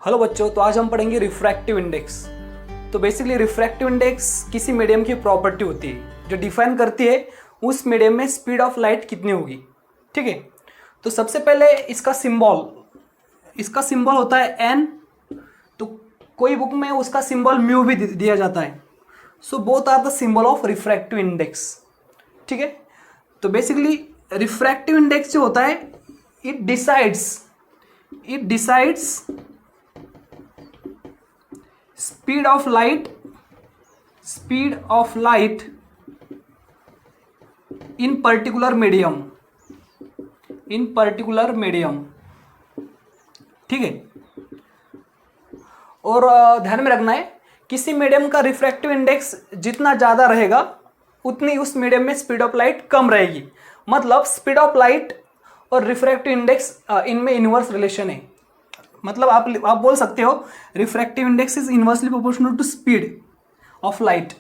Hello बच्चों, तो आज हम पढ़ेंगे रिफ्रैक्टिव इंडेक्स। तो बेसिकली रिफ्रैक्टिव इंडेक्स किसी मीडियम की प्रॉपर्टी होती है जो डिफाइन करती है उस मीडियम में स्पीड ऑफ लाइट कितनी होगी। ठीक है, तो सबसे पहले इसका सिंबल होता है एन। तो कोई बुक में उसका सिंबल म्यू भी दिया जाता है। So both are the symbol of refractive index. ठीक है, तो बेसिकली रिफ्रैक्टिव इंडेक्स जो होता है it decides speed of light in particular medium ठीक है। और ध्यान में रखना है किसी मीडियम का रिफ्रैक्टिव इंडेक्स जितना ज़्यादा रहेगा उतनी उस मीडियम में स्पीड ऑफ लाइट कम रहेगी। मतलब स्पीड ऑफ लाइट और रिफ्रैक्टिव इंडेक्स इनमें इनवर्स रिलेशन है। मतलब आप बोल सकते हो refractive index is inversely proportional to speed of light.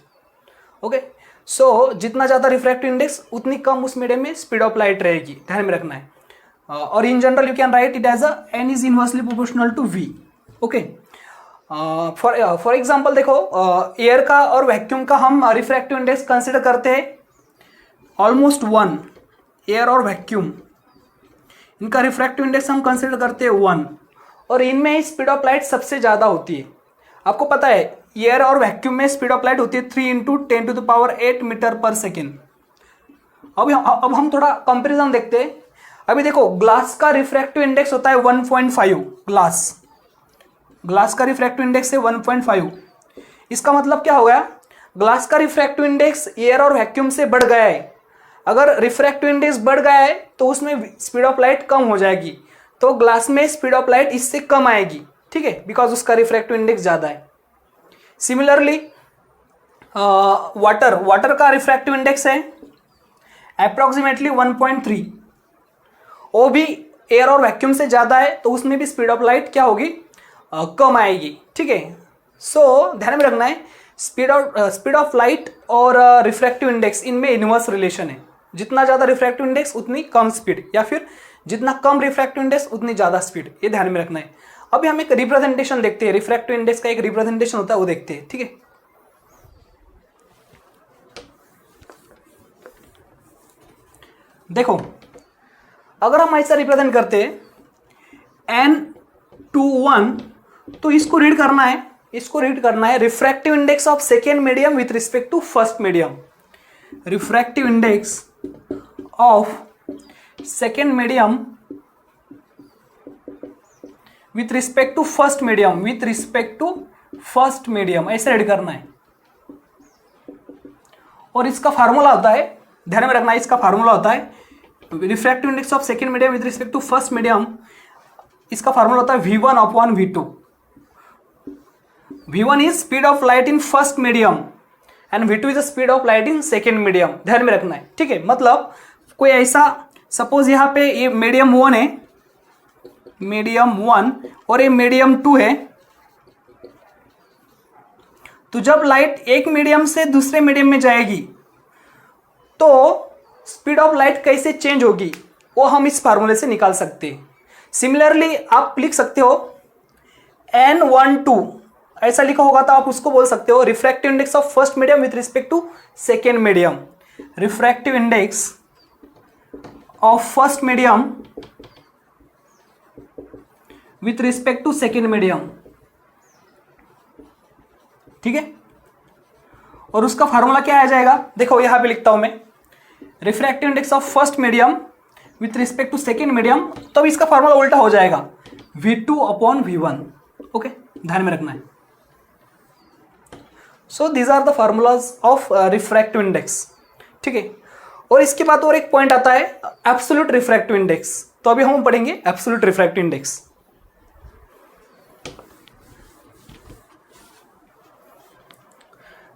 Okay, so जितना ज़्यादा रिफ्रैक्टिव इंडेक्स उतनी कम उस मीडियम में स्पीड ऑफ लाइट रहेगी। ध्यान में रखना है। और in general you can write it as a N is inversely proportional to V. Okay, for example देखो, एयर का और वैक्यूम का हम रिफ्रैक्टिव इंडेक्स कंसिडर करते हैं ऑलमोस्ट 1। एयर और वैक्यूम इनका रिफ्रैक्टिव इंडेक्स हम कंसिडर करते हैं 1, और इनमें स्पीड ऑफ लाइट सबसे ज़्यादा होती है। आपको पता है एयर और वैक्यूम में स्पीड ऑफ लाइट होती है 3 × 10⁸ मीटर पर सेकेंड। अब हम थोड़ा कंपैरिजन देखते हैं। अभी देखो, ग्लास का रिफ्रैक्टिव इंडेक्स होता है 1.5। ग्लास का रिफ्रैक्टिव इंडेक्स है 1.5। इसका मतलब क्या हो गया? ग्लास का रिफ्रैक्टिव इंडेक्स एयर और वैक्यूम से बढ़ गया है। अगर रिफ्रैक्टिव इंडेक्स बढ़ गया है तो उसमें स्पीड ऑफ लाइट कम हो जाएगी, तो ग्लास में स्पीड ऑफ लाइट इससे कम आएगी। ठीक है, बिकॉज उसका रिफ्रैक्टिव इंडेक्स ज़्यादा है। सिमिलरली वाटर का रिफ्रैक्टिव इंडेक्स है अप्रोक्सीमेटली 1.3। वो भी एयर और वैक्यूम से ज़्यादा है, तो उसमें भी स्पीड ऑफ लाइट क्या होगी? कम आएगी। ठीक है, सो ध्यान में रखना है स्पीड ऑफ लाइट और रिफ्रैक्टिव इंडेक्स इनमें इनवर्स रिलेशन है। जितना ज़्यादा रिफ्रैक्टिव इंडेक्स उतनी कम स्पीड, या फिर जितना कम रिफ्रैक्टिव इंडेक्स उतनी ज़्यादा स्पीड। ये ध्यान में रखना है। अभी हम एक रिप्रेजेंटेशन देखते हैं। रिफ्रैक्टिव इंडेक्स का एक रिप्रेजेंटेशन होता है, वो देखते हैं। ठीक है, देखो, अगर हम ऐसा रिप्रेजेंट करते हैं n/1, तो इसको रीड करना है refractive index of second medium with respect to first medium. Refractive index of second medium with respect to first medium, ऐसे रीड करना है। और इसका फार्मूला होता है, ध्यान में रखना है, इसका फार्मूला होता है refractive index of second medium with respect to first medium. इसका फार्मूला होता है V1/V2। V1 is speed of light in first medium and V2 is the speed of light in second medium. ध्यान में रखना है। ठीक है, मतलब कोई ऐसा, सपोज यहाँ पे ये मीडियम 1 है, और ये मीडियम 2 है। तो जब लाइट एक मीडियम से दूसरे मीडियम में जाएगी तो स्पीड ऑफ लाइट कैसे चेंज होगी वो हम इस फार्मूले से निकाल सकते हैं। सिमिलरली आप लिख सकते हो n12, ऐसा लिखा होगा तो आप उसको बोल सकते हो refractive index of first medium with respect to second medium. Refractive index of first medium with respect to second medium. ठीक है, और उसका फार्मूला क्या आ जाएगा? देखो यहां पे लिखता हूं मैं, refractive index of first medium with respect to second medium, तब इसका फार्मूला उल्टा हो जाएगा V2/V1। ओके, ध्यान में रखना है। So these are the formulas of refractive index. ठीक है, और इसके बाद और एक पॉइंट आता है एब्सोल्यूट रिफ्रैक्टिव इंडेक्स। तो अभी हम पढ़ेंगे एब्सोल्यूट रिफ्रैक्टिव इंडेक्स।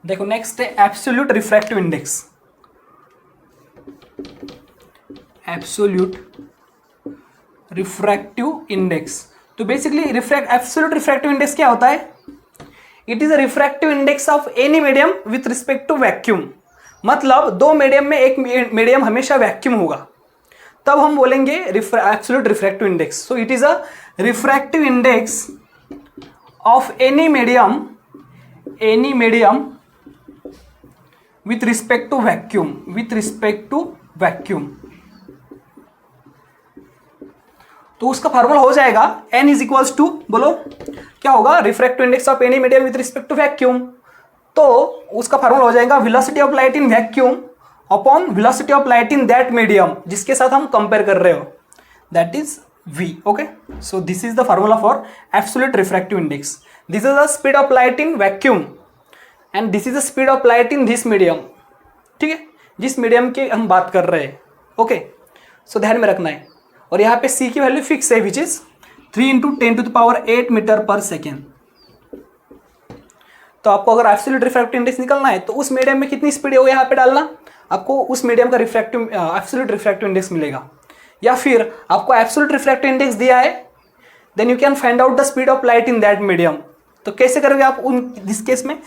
देखो, नेक्स्ट है absolute refractive index. Absolute refractive index, तो बेसिकली एब्सोल्यूट रिफ्रैक्टिव इंडेक्स क्या होता है? It is a refractive index of any medium with respect to vacuum. मतलब दो मीडियम में एक मीडियम हमेशा वैक्यूम होगा, तब हम बोलेंगे absolute refractive index. So it is a refractive index of any medium with respect to vacuum, तो उसका फार्मूला हो जाएगा n इज इक्वल्स टू, बोलो क्या होगा, refractive index of any medium with respect to vacuum. तो उसका फार्मूला हो जाएगा velocity of light in vacuum upon velocity of light in that medium जिसके साथ हम कंपेयर कर रहे हो, that is v। Okay, so this is the formula for absolute refractive index. This is the speed of light in vacuum and this is the speed of light in this medium. ठीक है, जिस medium की हम बात कर रहे हैं। Okay, सो ध्यान में रखना है। और यहाँ पे c की वैल्यू फिक्स है विच इज 3 × 10⁸ मीटर पर सेकेंड। तो आपको अगर एब्सोल्यूट रिफ्रैक्टिव इंडेक्स निकलना है तो उस मीडियम में कितनी स्पीड है वो यहाँ पे डालना, आपको उस मीडियम का एब्सोल्यूट रिफ्रैक्टिव इंडेक्स मिलेगा। या फिर आपको एब्सोल्यूट रिफ्रैक्टिव इंडेक्स दिया है, then you can find out the speed of light in that medium. तो कैसे करोगे आप उन दिस केस में,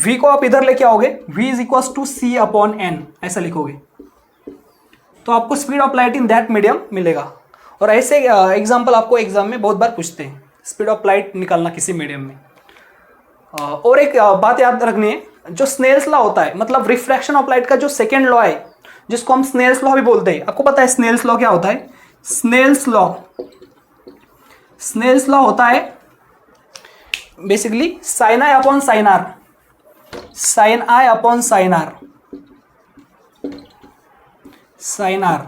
v को आप इधर लेके आओगे, v is equals to c upon n ऐसा लिखोगे, तो आपको speed of light in that medium मिलेगा। और ऐसे एग्जांपल आपको एग्जाम में बहुत बार पूछते हैं, स्पीड ऑफ लाइट निकालना किसी मीडियम में। और एक बात याद रखनी है, जो स्नेल्स लॉ होता है, मतलब रिफ्रैक्शन ऑफ लाइट का जो सेकेंड लॉ है जिसको हम स्नेल्स लॉ भी बोलते हैं, आपको पता है स्नेल्स लॉ क्या होता है? स्नेल्स लॉ होता है बेसिकली साइन आई अपॉन साइन आर, साइन आई अपॉन साइन आर।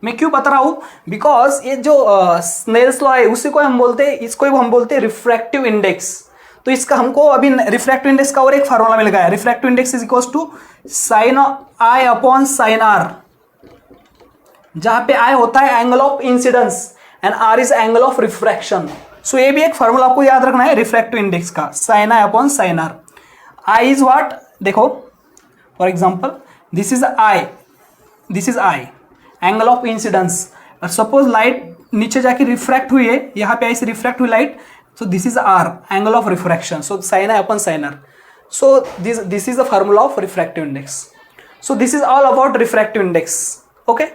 मैं क्यों बता रहा हूं? बिकॉज ये जो स्नेल्स लॉ है उसी को हम बोलते हैं, इसको हम बोलते हैं रिफ्रैक्टिव इंडेक्स। तो इसका हमको अभी रिफ्रैक्टिव इंडेक्स का और एक फार्मूला मिल गया है, refractive index is equals to sine I upon sine R, जहां पे आई होता है angle of incidence and R is angle of refraction. So ये भी एक फार्मूला आपको याद रखना है रिफ्रैक्टिव इंडेक्स का, sine I upon sine R. I is what, देखो for example this is I, angle of incidence. Suppose light नीचे जाके रिफ्रैक्ट हुई है, यहाँ पे ऐसे रिफ्रैक्ट हुई light, so this is r, angle of refraction, so sin I upon sin r. So this is the formula of refractive index. So this is all about refractive index. Okay.